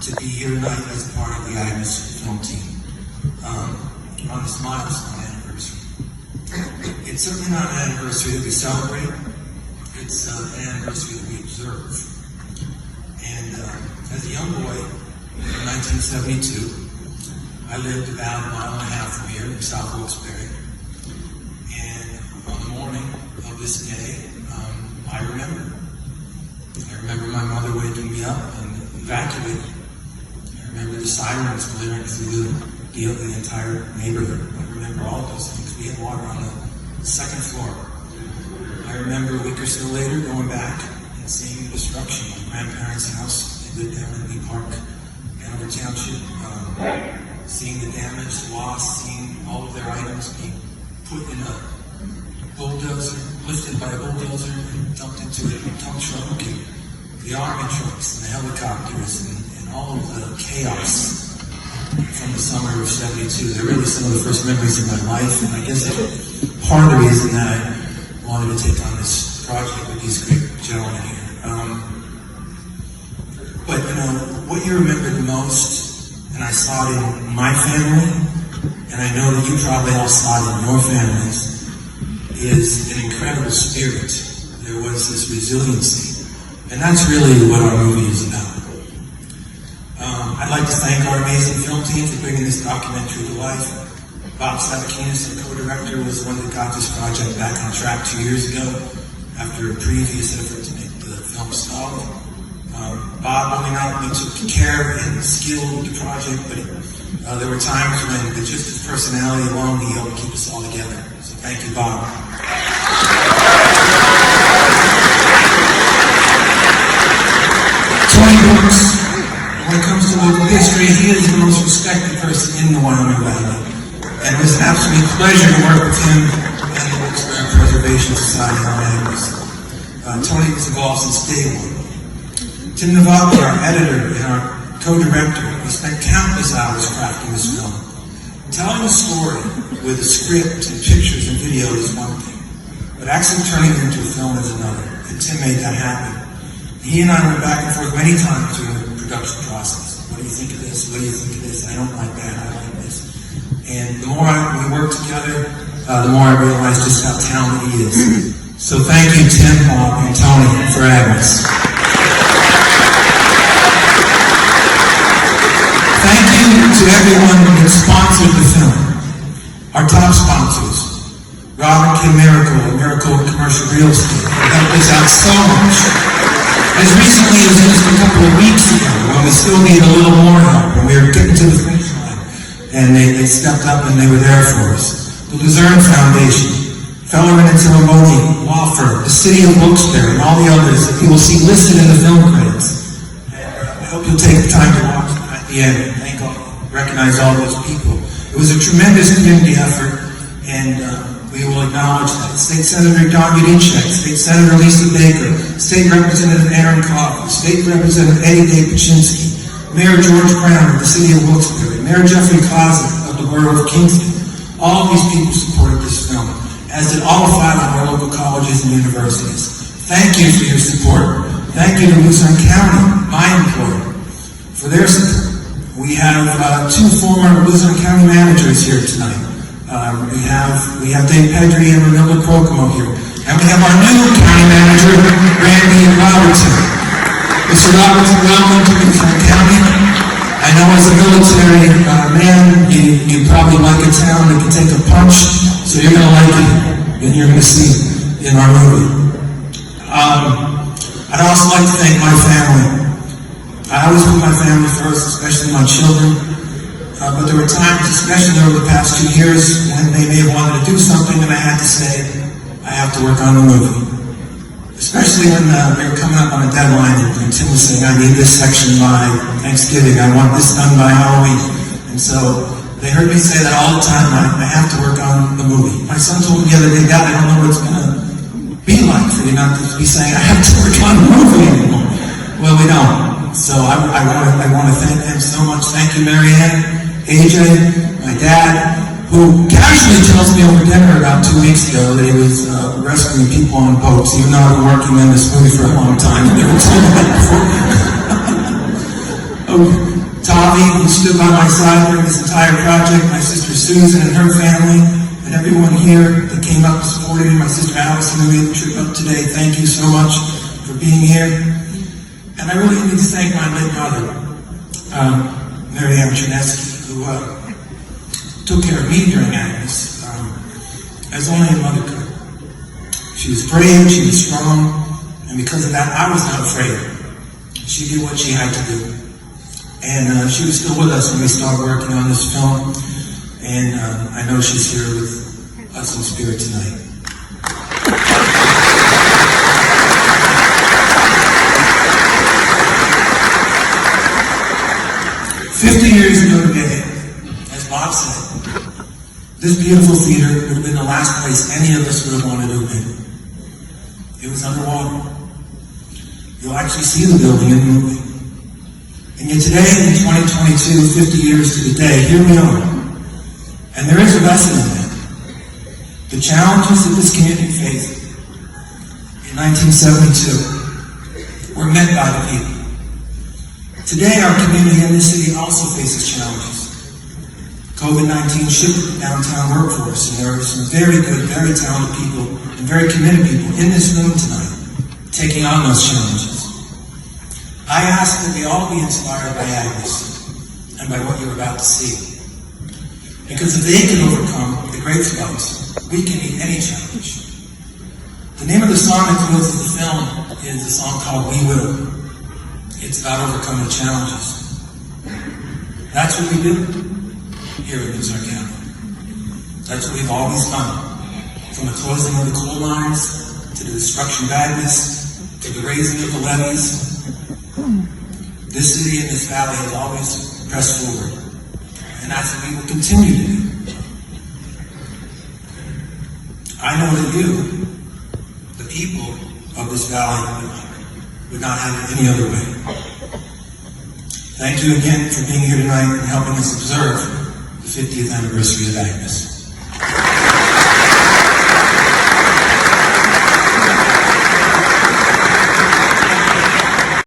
to be here tonight as a part of the Agnes film team on this milestone anniversary. It's certainly not an anniversary that we celebrate, it's an anniversary that we observe. And as a young boy in 1972, I lived about a mile and a half from here in South Wilkes-Barre. And on the morning of this day, I remember my mother waking me up and evacuating. I remember the sirens blaring through the entire neighborhood. I remember all of those things. We had water on the second floor. I remember a week or so later going back and seeing the destruction of my grandparents' house. They lived down in Lee Park, Hanover Township. Seeing the damage, the loss, seeing all of their items being put in a bulldozer, lifted by a bulldozer and dumped into a tow truck, and the army trucks and the helicopters and all of the chaos from the summer of '72. They're really some of the first memories of my life, and I guess part of the reason that I wanted to take on this project with these great gentlemen here. But you know, what you remember the most, and I saw it in my family, and I know that you probably all saw it in your families, is an incredible spirit. There was this resiliency, and that's really what our movie is about. I'd like to thank our amazing film team for bringing this documentary to life. Bob Sabakinis, the co-director, was the one that got this project back on track 2 years ago after a previous effort to make the film stall. Bob only not only took care and skill with the project, but there were times when with just his personality alone, he helped keep us all together. So thank you, Bob. Tony Brooks, when it comes to local history, he is the most respected person in the Wyoming Valley. And it was an absolute pleasure to work with him and the Wilkes-Barre Preservation Society on Agnes. Tony was involved since day one. Tim Novotny, our editor and our co-director, we spent countless hours crafting this film. Telling a story with a script and pictures and video is one thing, but actually turning it into a film is another, and Tim made that happen. He and I went back and forth many times during the production process. What do you think of this? What do you think of this? I don't like that, I like this. And the more we work together, the more I realize just how talented he is. So thank you, Tim, Paul, and Tony for Agnes. Thank you to everyone that sponsored the film. Our top sponsors, Robert K. Miracle and Miracle Commercial Real Estate, helped us out so much. As recently as just a couple of weeks ago, when we still needed a little more help, when we were getting to the finish line, and they stepped up and they were there for us. The Luzerne Foundation, Fellerman and Tilimoni, law firm, the City of Wilkes-Barre, and all the others that you will see listed in the film credits. I hope you'll take the time to watch at the end and recognize all those people. It was a tremendous community effort, and we will acknowledge that. State Senator Don Yudinchek, State Senator Lisa Baker, State Representative Aaron Coffey, State Representative Eddie Day Paczynski, Mayor George Brown of the City of Wilkes-Barre, Mayor Jeffrey Cossack of the Borough of Kingston. All of these people supported this film, as did all 5 of our local colleges and universities. Thank you for your support. Thank you to Luzerne County, my employer, for their support. We have 2 former Luzerne County managers here tonight. We have Dave Pedri and Renilla Crocomo here. And we have our new county manager, Randy Robertson. Mr. Robertson, welcome to Luzerne County. I know as a military man, you probably like a town that can take a punch, so you're going to like it, and you're going to see it in our movie. I'd also like to thank my family. I always put my family first, especially my children. But there were times, especially over the past 2 years, when they may have wanted to do something and I had to say, I have to work on the movie. Especially when they were coming up on a deadline and Tim was saying, I need this section by Thanksgiving, I want this done by Halloween. And so they heard me say that all the time, I have to work on the movie. My son told me the other day, Dad, I don't know what it's going to be like for you not to be saying, I have to work on the movie anymore. Well, we don't. So I want to thank them so much. Thank you, Marianne, AJ, my dad, who casually tells me over dinner about 2 weeks ago that he was rescuing people on boats, even though I've been working on this movie for a long time. I never told him that before. Tavi, who stood by my side during this entire project, my sister Susan and her family, and everyone here that came up and supported me, my sister Allison, who made the trip up today. Thank you so much for being here. And I really need to thank my late mother, Mary Ann Chinesky, who took care of me during Agnes, as only a mother could. She was brave, she was strong, and because of that, I was not afraid. She did what she had to do. And she was still with us when we started working on this film, and I know she's here with us in spirit tonight. 50 years ago today, as Bob said, this beautiful theater would have been the last place any of us would have wanted to have been. It was underwater. You'll actually see the building in the movie. And yet today, in 2022, 50 years to the day, here we are. And there is a lesson in that. The challenges that this community faced in 1972 were met by the people. Today, our community in this city also faces challenges. COVID-19 shifted the downtown workforce, and there are some very good, very talented people and very committed people in this room tonight taking on those challenges. I ask that we all be inspired by Agnes and by what you're about to see. Because if they can overcome the great struggles, we can meet any challenge. The name of the song that closes the film is a song called We Will. It's about overcoming challenges. That's what we do here at Ozark County. That's what we've always done. From the closing of the coal mines, to the destruction of Agnes, to the raising of the levees, this city and this valley has always pressed forward. And that's what we will continue to do. I know that you, the people of this valley, would not have it any other way. Thank you again for being here tonight and helping us observe the 50th anniversary of Agnes.